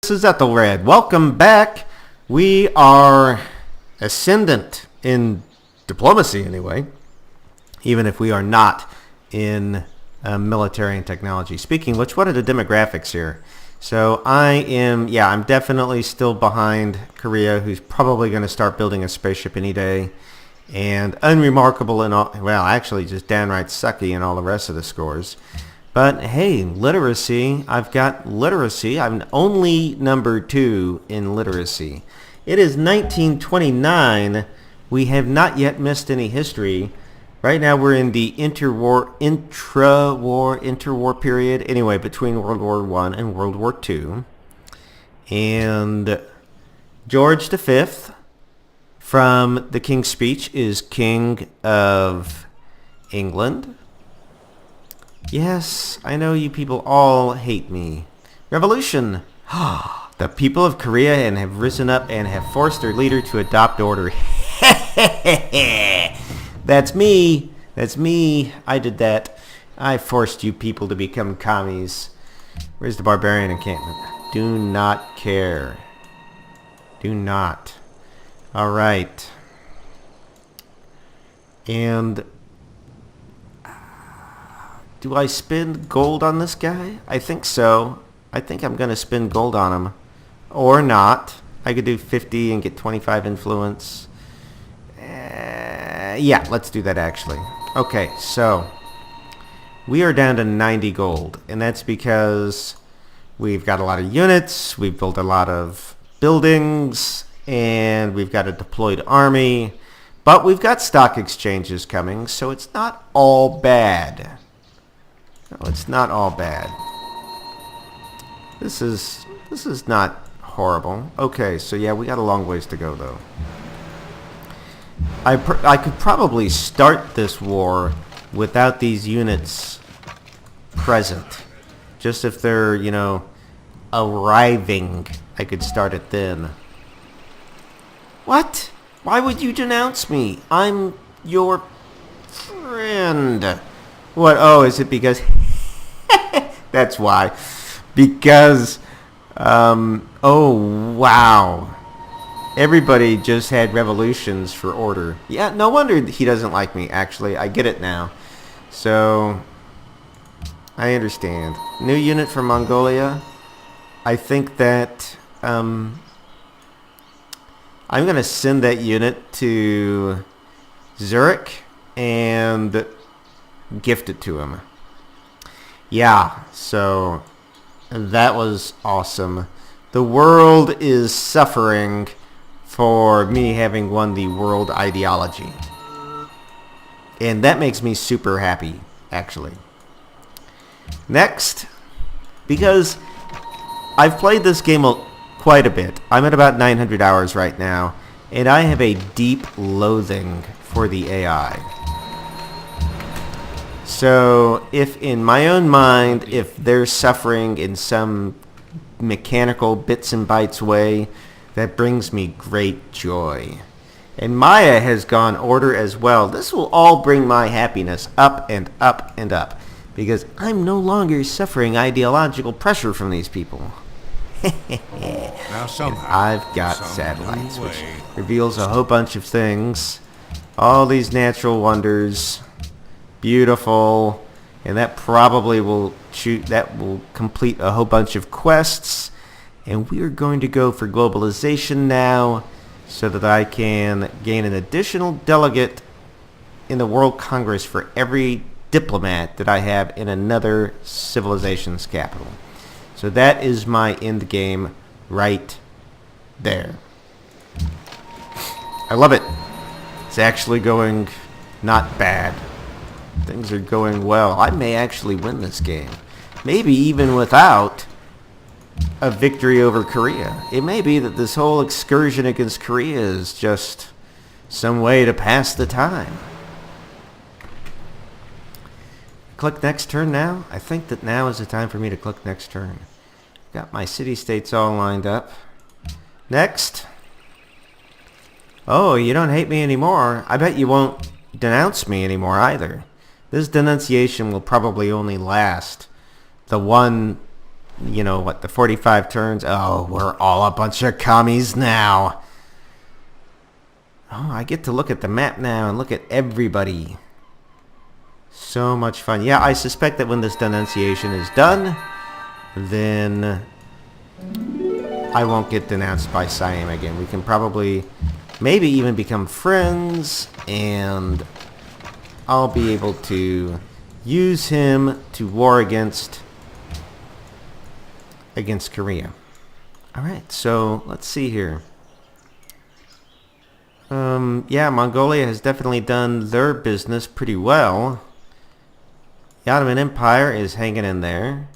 This is Ethelred. Welcome back. We are ascendant in diplomacy anyway, even if we are not in military and technology. Speaking of which, what are the demographics here? So I'm definitely still behind Korea, who's probably going to start building a spaceship any day, and unremarkable in all, well, actually just downright sucky in all the rest of the scores. But hey, literacy, I've got literacy. I'm only number 2 in literacy. It is 1929. We have not yet missed any history. Right now we're in the interwar period. Anyway, between World War I and World War II. And George V from the King's Speech is King of England. Yes, I know you people all hate me. Revolution! The people of Korea have risen up and have forced their leader to adopt order. That's me. That's me. I did that. I forced you people to become commies. Where's the barbarian encampment? Do not care. Do not. All right. And do I spend gold on this guy? I think so. I think I'm going to spend gold on him. Or not. I could do 50 and get 25 influence. Yeah, let's do that actually. Okay, so we are down to 90 gold. And that's because we've got a lot of units. We've built a lot of buildings. And we've got a deployed army. But we've got stock exchanges coming. So it's not all bad. No, it's not all bad. This is not horrible. Okay, so yeah, we got a long ways to go though. I could probably start this war without these units present. Just if they're, arriving, I could start it then. What? Why would you denounce me? I'm your friend. What? Oh, is it because... That's why. Because... oh, wow. Everybody just had revolutions for order. Yeah, no wonder he doesn't like me, actually. I get it now. So... I understand. New unit from Mongolia. I think that... I'm going to send that unit to Zurich and gift it to him. Yeah, so that was awesome. The world is suffering for me having won the world ideology. And that makes me super happy, actually. Next, because I've played this game quite a bit. I'm at about 900 hours right now, and I have a deep loathing for the AI. So, if in my own mind, if they're suffering in some mechanical bits and bytes way, that brings me great joy. And Maya has gone order as well. This will all bring my happiness up and up and up, because I'm no longer suffering ideological pressure from these people. Now somehow, I've got satellites, which reveals a whole bunch of things. All these natural wonders. Beautiful. And that probably will complete a whole bunch of quests. And we are going to go for globalization now so that I can gain an additional delegate in the World Congress for every diplomat that I have in another civilization's capital. So that is my end game right there. I love it. It's actually going not bad. Things are going well. I may actually win this game. Maybe even without a victory over Korea. It may be that this whole excursion against Korea is just some way to pass the time. Click next turn now? I think that now is the time for me to click next turn. Got my city-states all lined up. Next. Oh, you don't hate me anymore. I bet you won't denounce me anymore either. This denunciation will probably only last the one you know, what, the 45 turns? Oh, we're all a bunch of commies now. Oh, I get to look at the map now and look at everybody. So much fun. Yeah, I suspect that when this denunciation is done, then I won't get denounced by Siam again. We can probably maybe even become friends, and I'll be able to use him to war against Korea. Alright, so let's see here. Yeah, Mongolia has definitely done their business pretty well. The Ottoman Empire is hanging in there.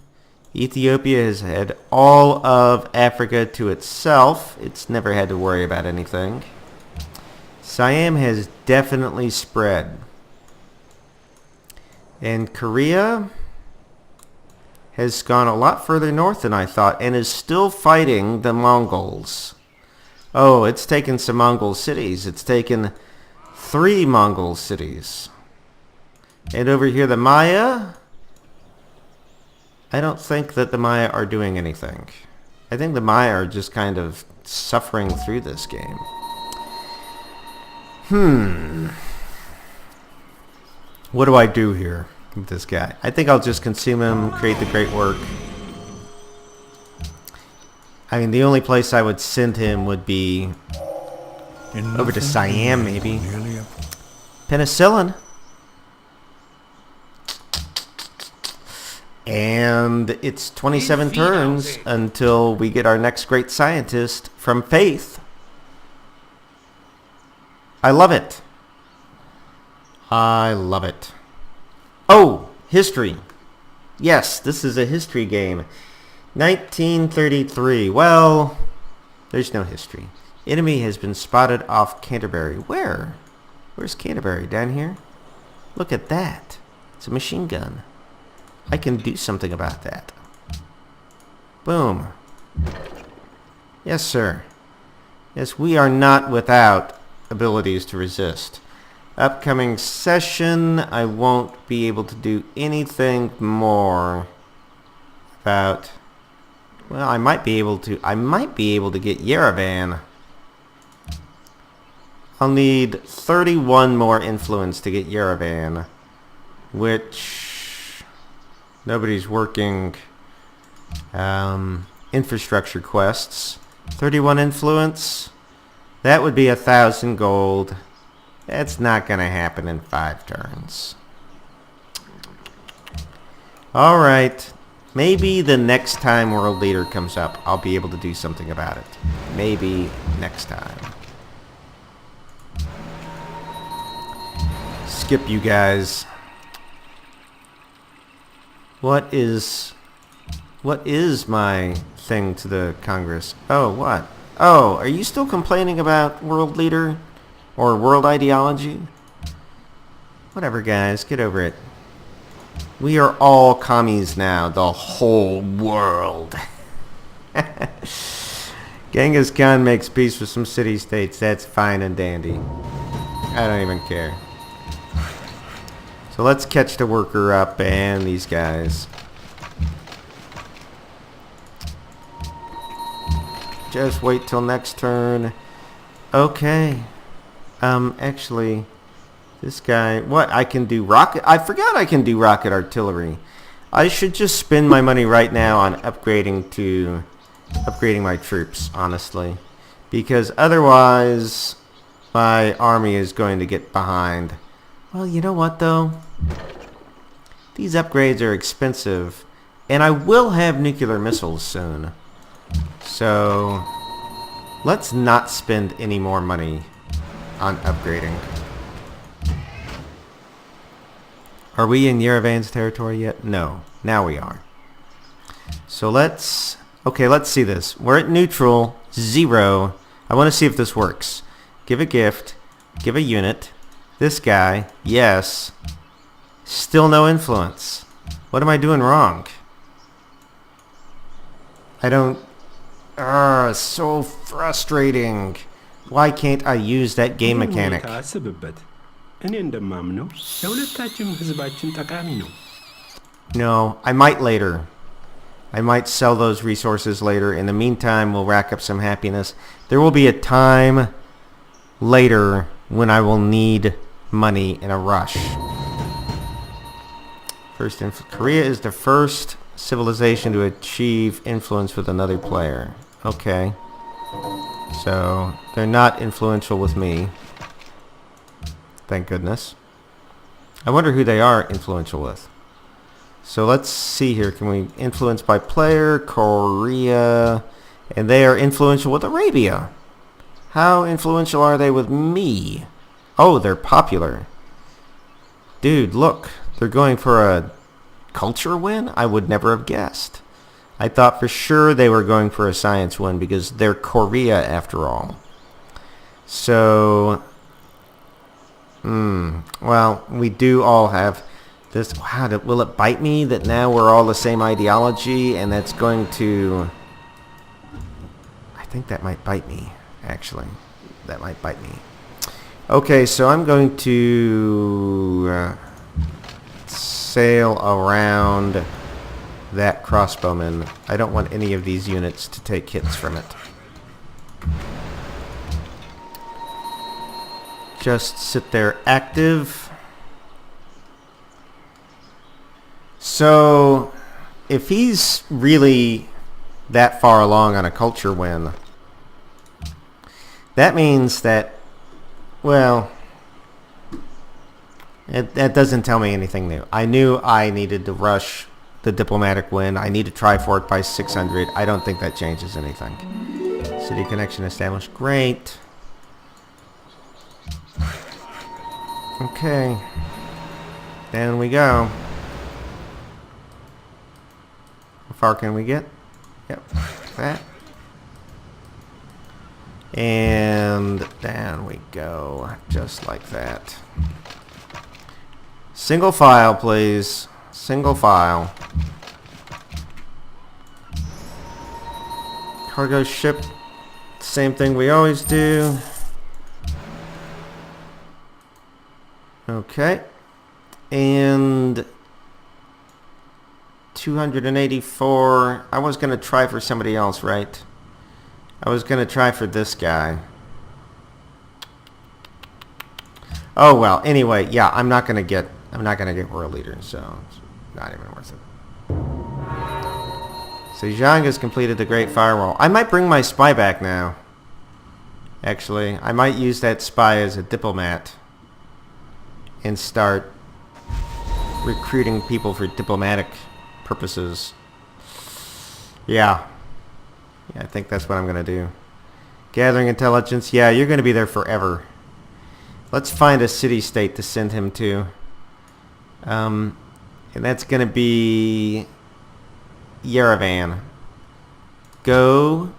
Ethiopia has had all of Africa to itself. It's never had to worry about anything. Siam has definitely spread. And Korea has gone a lot further north than I thought and is still fighting the Mongols. Oh, it's taken some Mongol cities. It's taken 3 Mongol cities. And over here, the Maya, I don't think that the Maya are doing anything. I think the Maya are just kind of suffering through this game. What do I do here with this guy? I think I'll just consume him, create the great work. I mean, the only place I would send him would be over to Siam, maybe. Penicillin. And it's 27 turns until we get our next great scientist from Faith. I love it. I love it. Oh, history. Yes, this is a history game. 1933. Well, there's no history. Enemy has been spotted off Canterbury. Where? Where's Canterbury? Down here? Look at that. It's a machine gun. I can do something about that. Boom. Yes, sir. Yes, we are not without abilities to resist. Upcoming session, I won't be able to do anything more about... Well, I might be able to get Yerevan. I'll need 31 more influence to get Yerevan, which nobody's working infrastructure quests. 31 influence, that would be 1,000 gold. That's not gonna happen in 5 turns. Alright. Maybe the next time World Leader comes up, I'll be able to do something about it. Maybe next time. Skip you guys. What is my thing to the Congress? Oh, what? Oh, are you still complaining about World Leader or World Ideology? Whatever, guys. Get over it. We are all commies now, the whole world. Genghis Khan makes peace with some city-states. That's fine and dandy. I don't even care. So let's catch the worker up and these guys. Just wait till next turn. Okay. Actually... This guy, what? I can do rocket... I forgot I can do rocket artillery. I should just spend my money right now on upgrading my troops, honestly. Because otherwise, my army is going to get behind. Well, you know what, though? These upgrades are expensive. And I will have nuclear missiles soon. So, let's not spend any more money on upgrading. Are we in Yerevan's territory yet? No. Now we are. So let's... Okay, let's see this. We're at neutral. 0. I want to see if this works. Give a gift. Give a unit. This guy. Yes. Still no influence. What am I doing wrong? I don't... so frustrating. Why can't I use that game mechanic? No, I might later. I might sell those resources later. In the meantime, we'll rack up some happiness. There will be a time later when I will need money in a rush. Korea is the first civilization to achieve influence with another player. Okay. So, they're not influential with me. Thank goodness. I wonder who they are influential with. So let's see here. Can we influence by player? Korea. And they are influential with Arabia. How influential are they with me? Oh, they're popular. Dude, look. They're going for a culture win? I would never have guessed. I thought for sure they were going for a science win because they're Korea after all. So, well, we do all have this. Wow, will it bite me that now we're all the same ideology and that's going to... I think that might bite me, actually. That might bite me. Okay, so I'm going to sail around that crossbowman. I don't want any of these units to take hits from it. Just sit there active. So, if he's really that far along on a culture win, that means that, well, that doesn't tell me anything new. I knew I needed to rush the diplomatic win. I need to try for it by 600. I don't think that changes anything. City connection established. Great. Okay. Down we go. How far can we get? Yep. That. And down we go. Just like that. Single file, please. Single file. Cargo ship. Same thing we always do. Okay. And 284. I was going to try for somebody else, right? I was going to try for this guy. Oh well, anyway, yeah, I'm not going to get world leader, so it's not even worth it. So Zhang has completed the Great Firewall. I might bring my spy back now. Actually, I might use that spy as a diplomat and start recruiting people for diplomatic purposes. Yeah, I think that's what I'm going to do. Gathering intelligence. Yeah, you're going to be there forever. Let's find a city-state to send him to. And that's going to be Yerevan. Go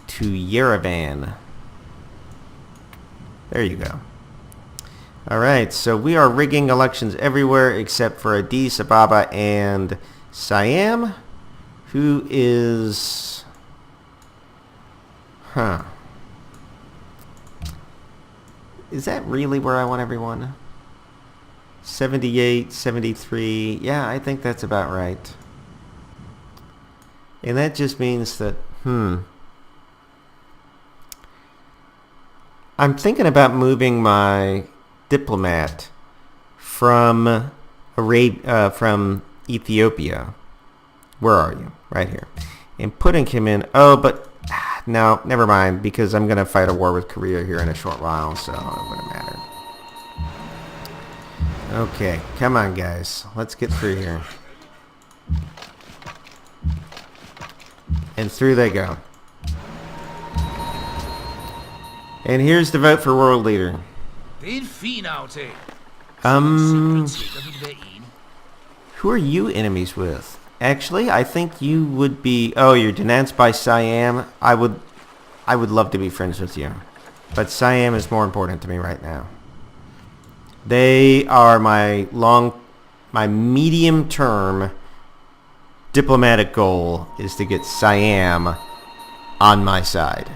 to Yerevan. There you go. Alright, so we are rigging elections everywhere except for Addis Ababa and Siam, who is... Huh. Is that really where I want everyone? 78, 73. Yeah, I think that's about right. And that just means that, I'm thinking about moving my diplomat from Ethiopia. Where are you? Right here. And putting him in... Oh, but... No, never mind, because I'm going to fight a war with Korea here in a short while, so it wouldn't matter. Okay, come on, guys. Let's get through here. And through they go. And here's the vote for world leader. Who are you enemies with? Actually, I think you would be... Oh, you're denounced by Siam. I would love to be friends with you. But Siam is more important to me right now. They are my medium-term diplomatic goal is to get Siam on my side.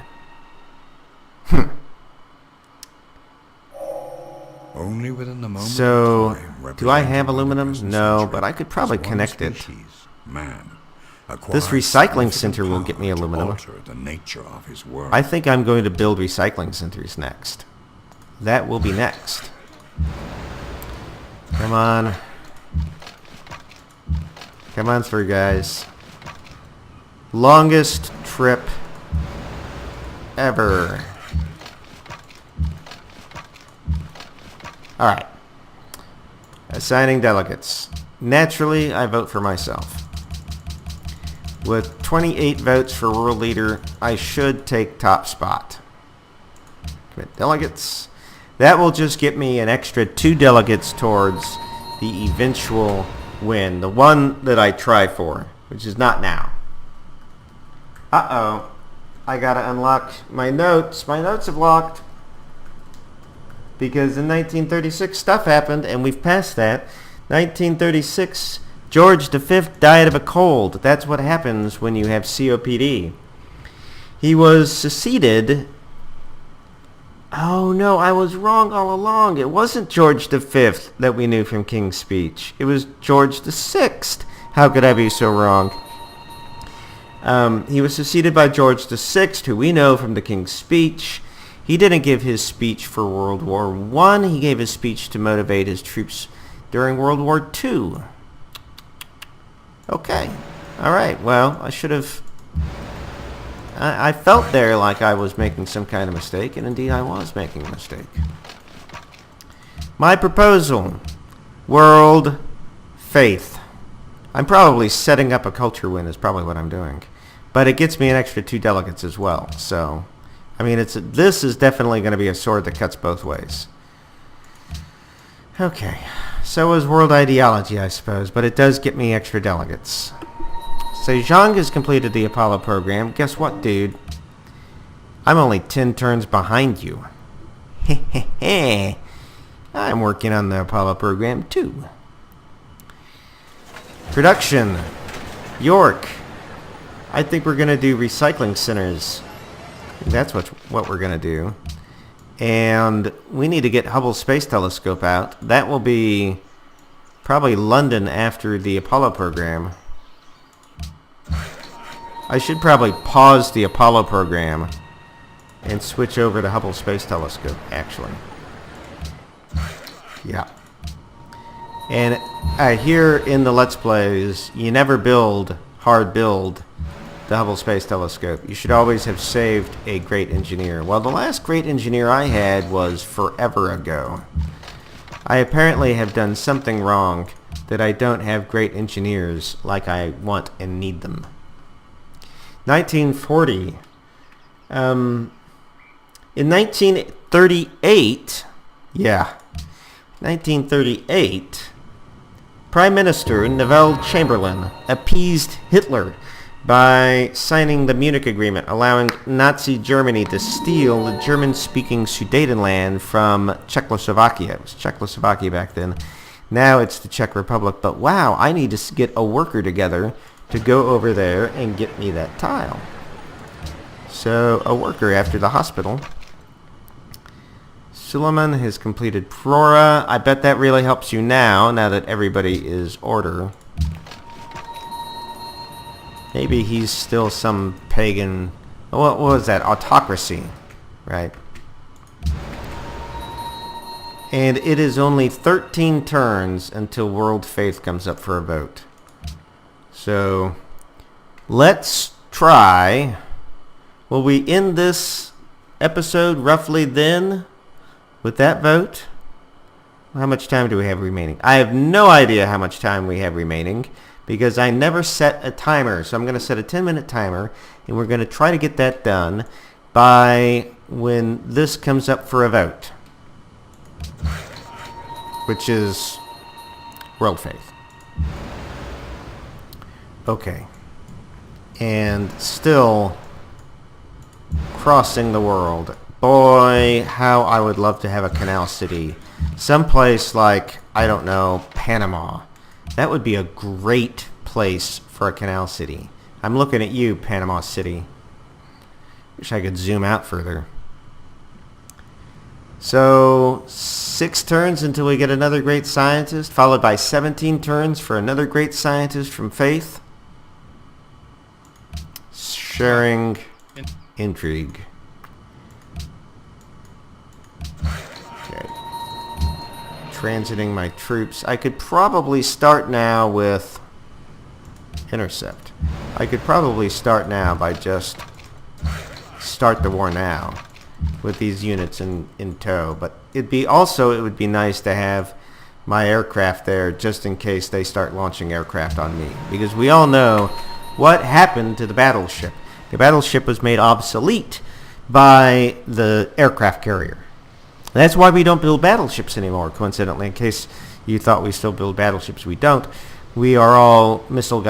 Only within the moment. So, do I have aluminum? No, but I could probably connect it. Man, This recycling center will get me aluminum. Alter the nature of his world. I think I'm going to build recycling centers next. That will be next. Come on. Come on through, guys. Longest trip ever. Alright. Assigning delegates. Naturally, I vote for myself. With 28 votes for world leader, I should take top spot. Commit delegates. That will just get me an extra 2 delegates towards the eventual win. The one that I try for, which is not now. Uh-oh. I gotta unlock my notes. My notes have locked. Because in 1936 stuff happened, and we've passed that. 1936, George V died of a cold. That's what happens when you have COPD. He was succeeded. Oh no, I was wrong all along. It wasn't George V that we knew from King's Speech. It was George VI. How could I be so wrong? He was succeeded by George VI, who we know from the King's Speech. He didn't give his speech for World War I. He gave his speech to motivate his troops during World War II. Okay. All right. Well, I should have... I felt there like I was making some kind of mistake, and indeed I was making a mistake. My proposal. World Faith. I'm probably setting up a culture win is probably what I'm doing. But it gets me an extra 2 delegates as well. So, I mean, this is definitely going to be a sword that cuts both ways. Okay. So is world ideology, I suppose, but it does get me extra delegates. Sejong has completed the Apollo program. Guess what, dude? I'm only 10 turns behind you. Hehehe. I'm working on the Apollo program, too. Production. York. I think we're going to do recycling centers. That's what we're going to do. And we need to get Hubble Space Telescope out. That will be probably London after the Apollo program. I should probably pause the Apollo program and switch over to Hubble Space Telescope, actually. Yeah. And I hear in the Let's Plays, you never hard build the Hubble Space Telescope. You should always have saved a great engineer. Well, the last great engineer I had was forever ago. I apparently have done something wrong that I don't have great engineers like I want and need them. 1940. In 1938, 1938, Prime Minister Neville Chamberlain appeased Hitler by signing the Munich Agreement, allowing Nazi Germany to steal the German-speaking Sudetenland from Czechoslovakia. It was Czechoslovakia back then. Now it's the Czech Republic. But wow, I need to get a worker together to go over there and get me that tile. So, a worker after the hospital. Suleiman has completed Prora. I bet that really helps you now that everybody is order. Maybe he's still some pagan... What was that? Autocracy. Right. And it is only 13 turns until World Faith comes up for a vote. So, let's try... Will we end this episode roughly then with that vote? How much time do we have remaining? I have no idea how much time we have remaining because I never set a timer. So I'm going to set a 10-minute timer, and we're going to try to get that done by when this comes up for a vote, which is World Faith. Okay. And still crossing the world. Boy, how I would love to have a canal city. Someplace like, I don't know, Panama. That would be a great place for a canal city. I'm looking at you, Panama City. Wish I could zoom out further. So, 6 turns until we get another great scientist, followed by 17 turns for another great scientist from Faith. Sharing intrigue. Okay. Transiting my troops. I could probably start now with intercept. I could probably start now by just start the war now with these units in tow. But it would be nice to have my aircraft there just in case they start launching aircraft on me. Because we all know what happened to the battleship. The battleship was made obsolete by the aircraft carrier. That's why we don't build battleships anymore, coincidentally. In case you thought we still build battleships, we don't. We are all missile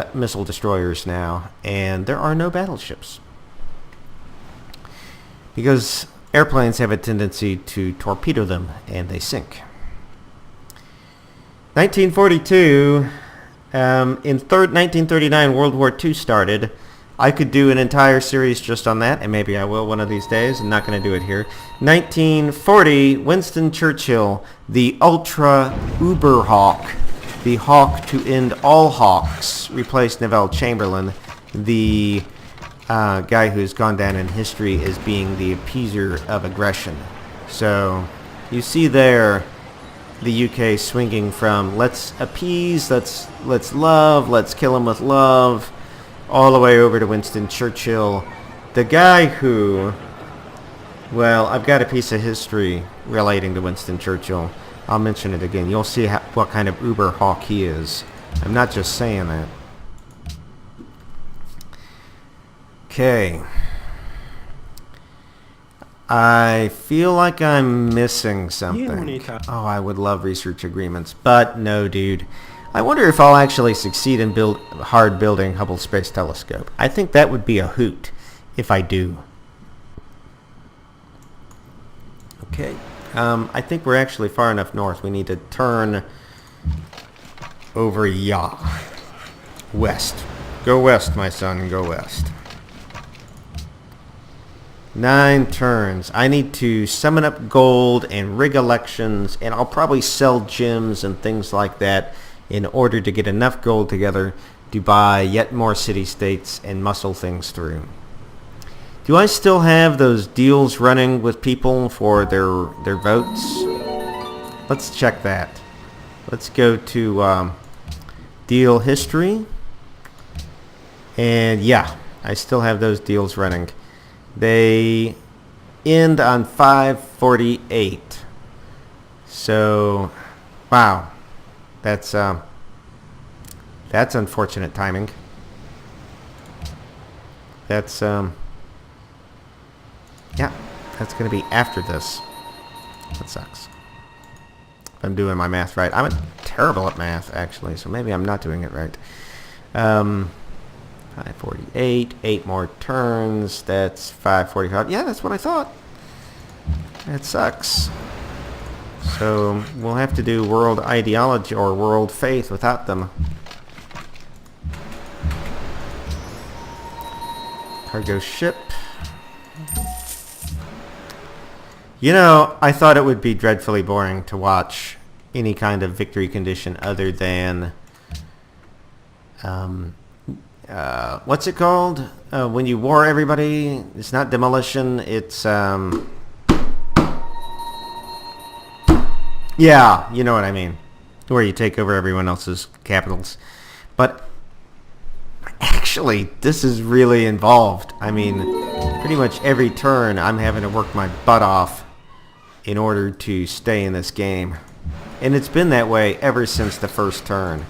destroyers now, and there are no battleships. Because airplanes have a tendency to torpedo them, and they sink. 1942, in 1939, World War II started. I could do an entire series just on that, and maybe I will one of these days. I'm not going to do it here. 1940, Winston Churchill, the ultra-uber hawk, the hawk to end all hawks, replaced Neville Chamberlain, the guy who's gone down in history as being the appeaser of aggression. So you see there the UK swinging from let's appease, let's love, let's kill him with love, all the way over to Winston Churchill, the guy who, well, I've got a piece of history relating to Winston Churchill. I'll mention it again. You'll see what kind of uber hawk he is. I'm not just saying that. Okay. I feel like I'm missing something. Oh, I would love research agreements, but no, dude. I wonder if I'll actually succeed in building Hubble Space Telescope. I think that would be a hoot if I do. Okay. I think we're actually far enough north. We need to turn over west. Go west, my son. Go west. 9 turns. I need to summon up gold and rig elections, and I'll probably sell gems and things like that in order to get enough gold together to buy yet more city-states and muscle things through. Do I still have those deals running with people for their votes? Let's check that. Let's go to deal history. And yeah, I still have those deals running. They end on 548. So, wow. That's unfortunate timing. That's yeah, that's going to be after this. That sucks. If I'm doing my math right. I'm terrible at math, actually, so maybe I'm not doing it right. 548, 8 more turns. That's 545. Yeah, that's what I thought. That sucks. So we'll have to do world ideology or world faith without them. Cargo ship. You know, I thought it would be dreadfully boring to watch any kind of victory condition other than what's it called? When you war everybody, it's not demolition, it's yeah, you know what I mean. Where you take over everyone else's capitals. But actually, this is really involved. I mean, pretty much every turn I'm having to work my butt off in order to stay in this game. And it's been that way ever since the first turn.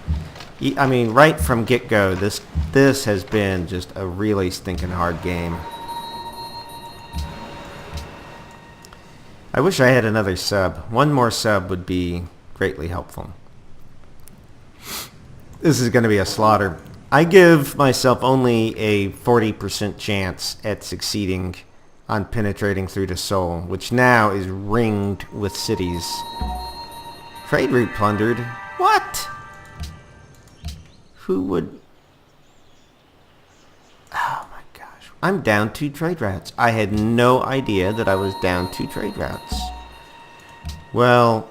I mean, right from get-go, this has been just a really stinking hard game. I wish I had another sub. One more sub would be greatly helpful. This is going to be a slaughter. I give myself only a 40% chance at succeeding on penetrating through to Seoul, which now is ringed with cities. Trade route plundered? What? Who would... Oh my gosh. I'm down 2 trade routes. I had no idea that I was down 2 trade routes. Well,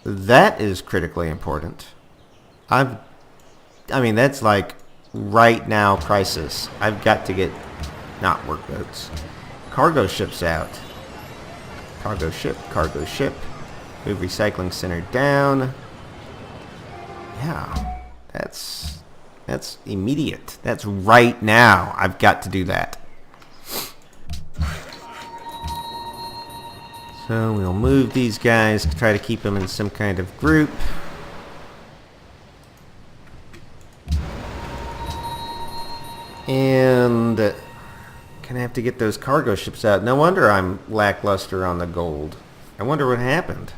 that is critically important. I mean, that's like right now crisis. I've got to get, not workboats, cargo ships out. Cargo ship, cargo ship. Move recycling center down. Yeah, that's immediate. That's right now. I've got to do that. So we'll move these guys, try to keep them in some kind of group. And gonna have to get those cargo ships out. No wonder I'm lackluster on the gold. I wonder what happened.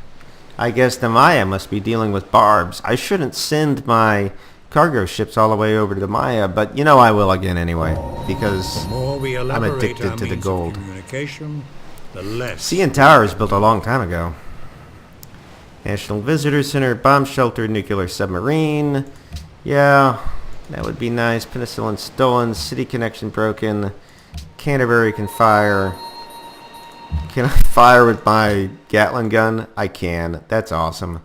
I guess the Maya must be dealing with barbs. I shouldn't send my cargo ships all the way over to the Maya, but you know I will again anyway, because I'm addicted to the gold. The less. CN Tower was built a long time ago. National Visitor Center, bomb shelter, nuclear submarine. Yeah, that would be nice. Penicillin stolen, city connection broken. Canterbury can fire. Can I fire with my Gatling gun? I can. That's awesome.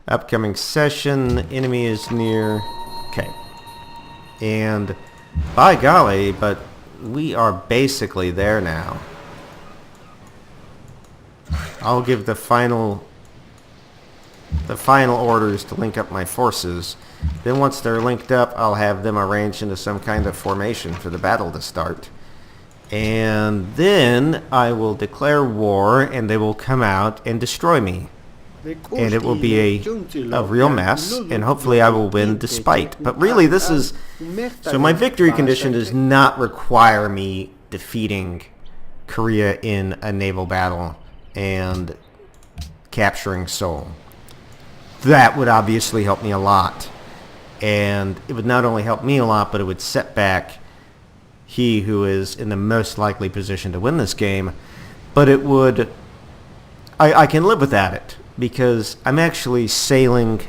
Upcoming session. Enemy is near. Okay. And by golly, but we are basically there now. I'll give the final orders to link up my forces. Then once they're linked up, I'll have them arranged into some kind of formation for the battle to start. And then I will declare war, and they will come out and destroy me. And it will be a real mess, and hopefully I will win despite. But really, this is... So my victory condition does not require me defeating Korea in a naval battle and capturing Seoul. That would obviously help me a lot. And it would not only help me a lot, but it would set back he who is in the most likely position to win this game. But it would... I can live without it, because I'm actually sailing...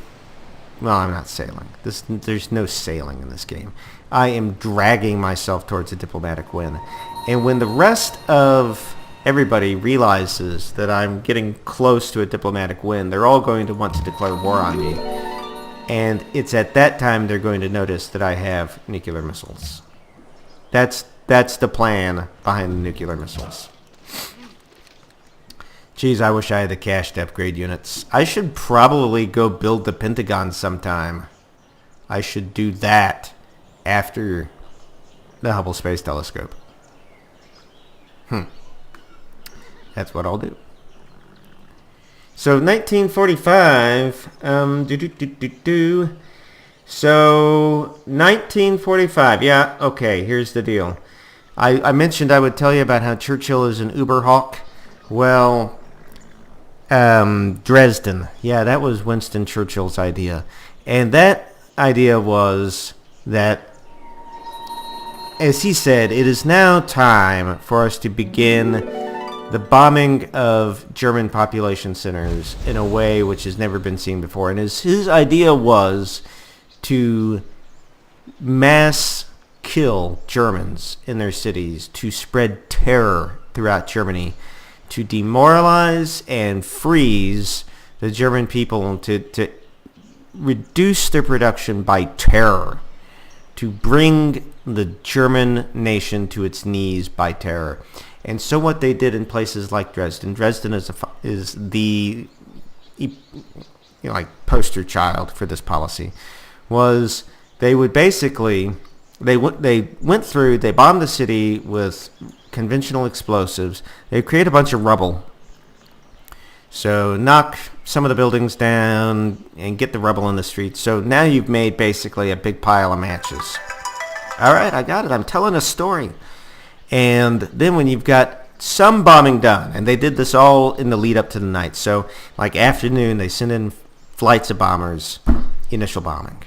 Well, I'm not sailing. There's no sailing in this game. I am dragging myself towards a diplomatic win. And when the rest of everybody realizes that I'm getting close to a diplomatic win, they're all going to want to declare war on me. And it's at that time they're going to notice that I have nuclear missiles. That's the plan behind the nuclear missiles. Geez, I wish I had the cash to upgrade units. I should probably go build the Pentagon sometime. I should do that after the Hubble Space Telescope. That's what I'll do. So 1945. So 1945. Yeah. Okay. Here's the deal. I mentioned I would tell you about how Churchill is an Uber hawk. Well, Dresden. Yeah, that was Winston Churchill's idea, and that idea was that, as he said, it is now time for us to begin the bombing of German population centers in a way which has never been seen before. And his idea was to mass kill Germans in their cities, to spread terror throughout Germany, to demoralize and freeze the German people, to reduce their production by terror, to bring the German nation to its knees by terror. And so what they did in places like Dresden is the poster child for this policy, was they would basically they went through, they bombed the city with conventional explosives. They create a bunch of rubble. So knock some of the buildings down and get the rubble in the streets. So now you've made basically a big pile of matches. All right, I got it. I'm telling a story. And then when you've got some bombing done, and they did this all in the lead up to the night. So like afternoon, they send in flights of bombers, initial bombing,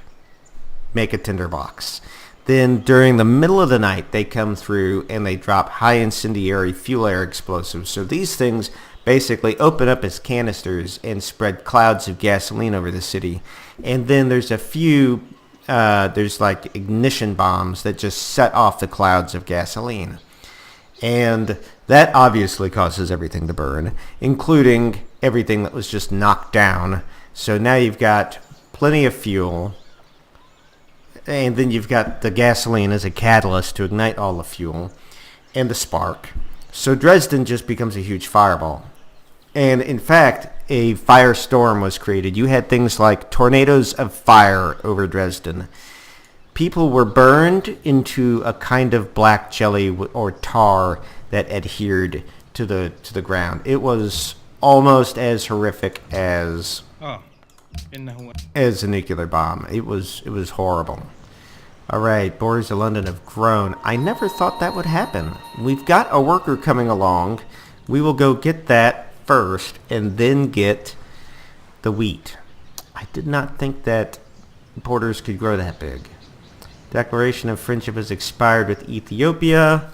make a tinderbox. Then during the middle of the night, they come through and they drop high incendiary fuel air explosives. So these things basically open up as canisters and spread clouds of gasoline over the city. And then there's a few, there's like ignition bombs that just set off the clouds of gasoline. And that obviously causes everything to burn, including everything that was just knocked down. So now you've got plenty of fuel. And then you've got the gasoline as a catalyst to ignite all the fuel and the spark. So Dresden just becomes a huge fireball. And in fact, a firestorm was created. You had things like tornadoes of fire over Dresden. People were burned into a kind of black jelly or tar that adhered to the ground. It was almost as horrific as a nuclear bomb. It was horrible. All right, borders of London have grown. I never thought that would happen. We've got a worker coming along. We will go get that first and then get the wheat. I did not think that borders could grow that big. Declaration of friendship has expired with Ethiopia,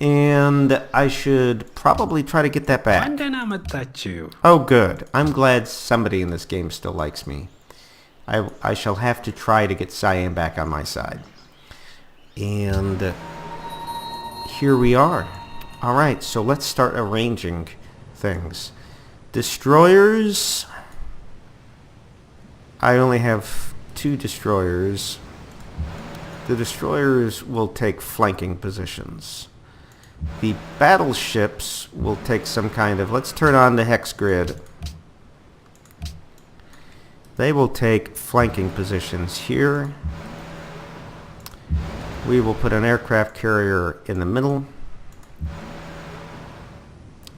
and I should probably try to get that back. Oh, good. I'm glad somebody in this game still likes me. I shall have to try to get Siam back on my side. And here we are. All right, so let's start arranging things. Destroyers. I only have 2 destroyers. The destroyers will take flanking positions. The battleships will take some kind of... Let's turn on the hex grid. They will take flanking positions here. We will put an aircraft carrier in the middle.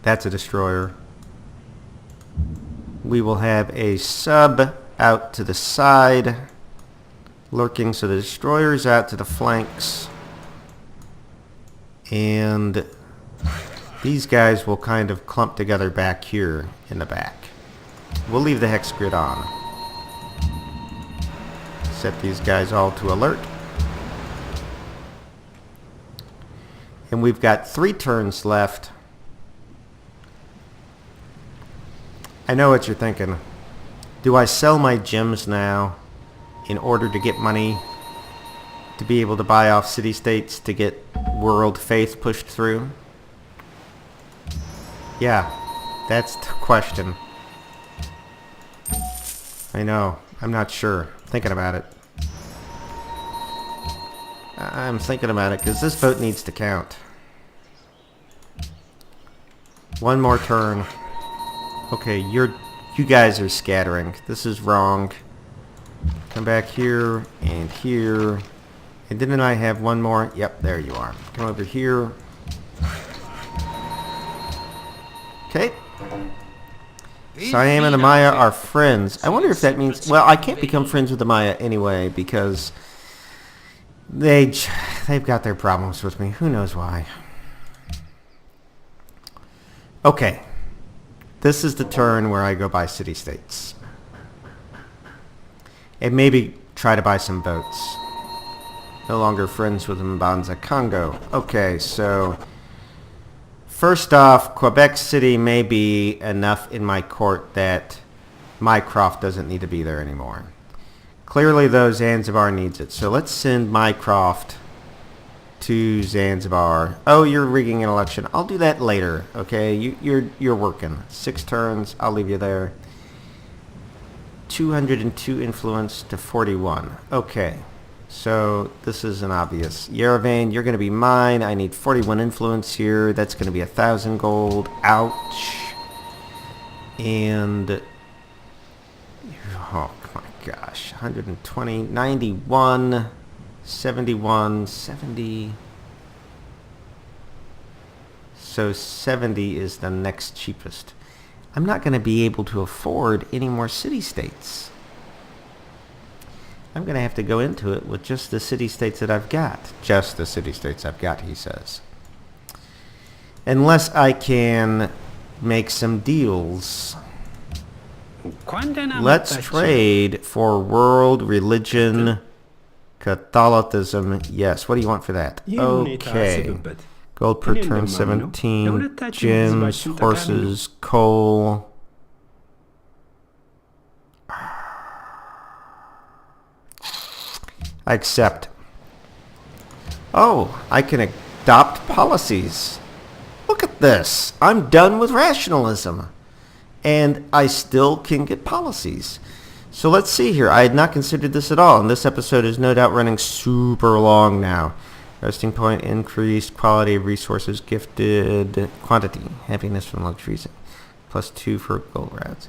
That's a destroyer. We will have a sub out to the side, lurking, so the destroyer's out to the flanks. And these guys will kind of clump together back here in the back. We'll leave the hex grid on. Set these guys all to alert. And we've got 3 turns left. I know what you're thinking. Do I sell my gems now in order to get money to be able to buy off city-states to get world faith pushed through? Yeah, that's the question. I know. I'm not sure. Thinking about it. I'm thinking about it because this vote needs to count. One more turn. Okay, you guys are scattering. This is wrong. Come back here and here. And didn't I have one more? Yep, there you are. Come over here. Okay. Siam and the Maya are friends. I wonder if that means... Well, I can't become friends with the Maya anyway because they've got their problems with me. Who knows why? Okay. This is the turn where I go buy city-states. And maybe try to buy some boats. No longer friends with Mbanza Congo. Okay, so... First off, Quebec City may be enough in my court that Mycroft doesn't need to be there anymore. Clearly, though, Zanzibar needs it. So let's send Mycroft to Zanzibar. Oh, you're rigging an election. I'll do that later, okay? You're working. 6 turns. I'll leave you there. 202 influence to 41. Okay. So this is an obvious. Yerevan, you're going to be mine. I need 41 influence here. That's going to be 1,000 gold. Ouch. And... Oh, my gosh. 120, 91, 71, 70. So 70 is the next cheapest. I'm not going to be able to afford any more city-states. I'm going to have to go into it with just the city-states that I've got. Just the city-states I've got, he says. Unless I can make some deals. Let's trade for world religion Catholicism. Yes, what do you want for that? Okay. Gold per turn 17. Gems, horses, coal. I accept. Oh, I can adopt policies. Look at this. I'm done with rationalism. And I still can get policies. So let's see here. I had not considered this at all, and this episode is no doubt running super long now. Resting point increased, quality of resources gifted, quantity, happiness from luxuries, +2 for gold routes.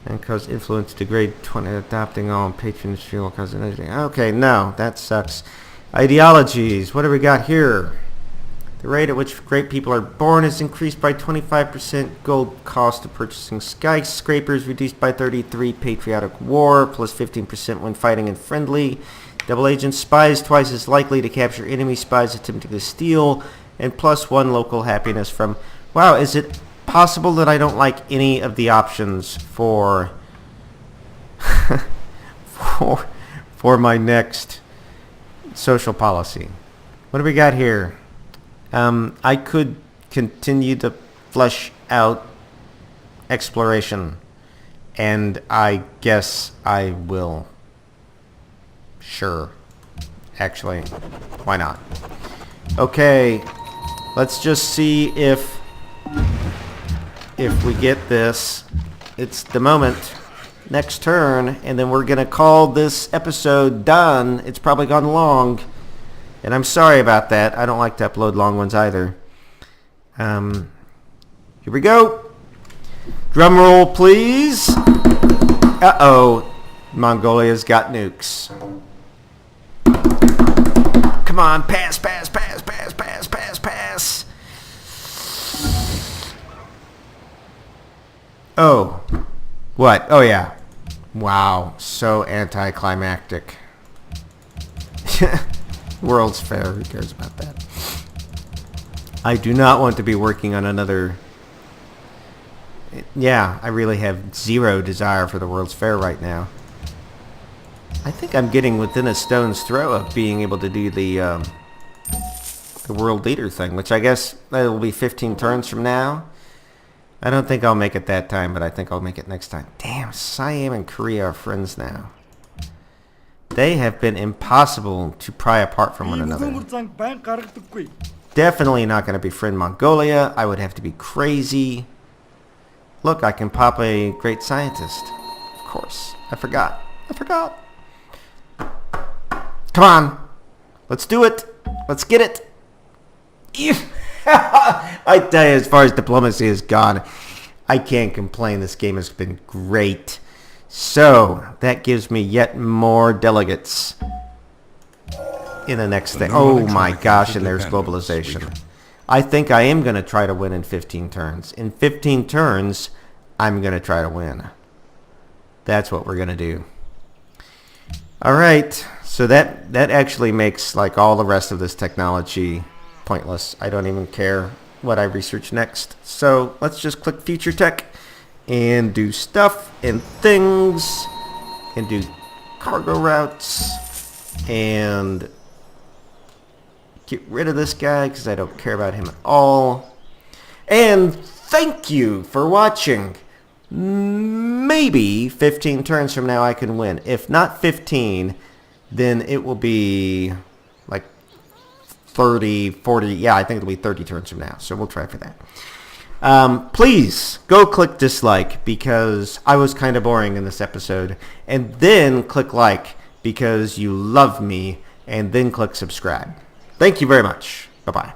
And cause influence degrade 20, adopting all patronage fuel cause anything. Okay, no, that sucks. Ideologies, what do we got here? The rate at which great people are born is increased by 25%. Gold cost of purchasing skyscrapers reduced by 33. Patriotic war plus 15% when fighting in friendly. Double agent spies twice as likely to capture enemy spies attempting to steal. And +1 local happiness from... Wow, is it possible that I don't like any of the options for... for my next social policy? What do we got here? I could continue to flesh out exploration, and I guess I will. Sure. Actually, why not? Okay, let's just see if we get this. It's the moment. Next turn, and then we're going to call this episode done. It's probably gone long. And I'm sorry about that. I don't like to upload long ones either. Here we go. Drum roll, please. Uh-oh. Mongolia's got nukes. Come on, pass, pass, pass, pass, pass, pass, pass. Oh. What? Oh, yeah. Wow. So anticlimactic. World's Fair. Who cares about that? I do not want to be working on another... Yeah, I really have zero desire for the World's Fair right now. I think I'm getting within a stone's throw of being able to do the World Leader thing, which I guess that will be 15 turns from now. I don't think I'll make it that time, but I think I'll make it next time. Damn, Siam and Korea are friends now. They have been impossible to pry apart from one another. Definitely not going to befriend Mongolia. I would have to be crazy. Look, I can pop a great scientist. Of course. I forgot. Come on. Let's do it. Let's get it. I tell you, as far as diplomacy is gone, I can't complain. This game has been great. So, that gives me yet more delegates in the next thing. Oh my gosh, and there's globalization. I think I am going to try to win in 15 turns. In 15 turns, I'm going to try to win. That's what we're going to do. Alright, so that actually makes like all the rest of this technology pointless. I don't even care what I research next. So, let's just click Future Tech. And do stuff and things, and do cargo routes, and get rid of this guy because I don't care about him at all. And thank you for watching. Maybe 15 turns from now I can win. If not 15, then it will be like 30, 40. Yeah, I think it'll be 30 turns from now. So we'll try for that. Please go click dislike because I was kind of boring in this episode, and then click like because you love me, and then click subscribe. Thank you very much. Bye-bye.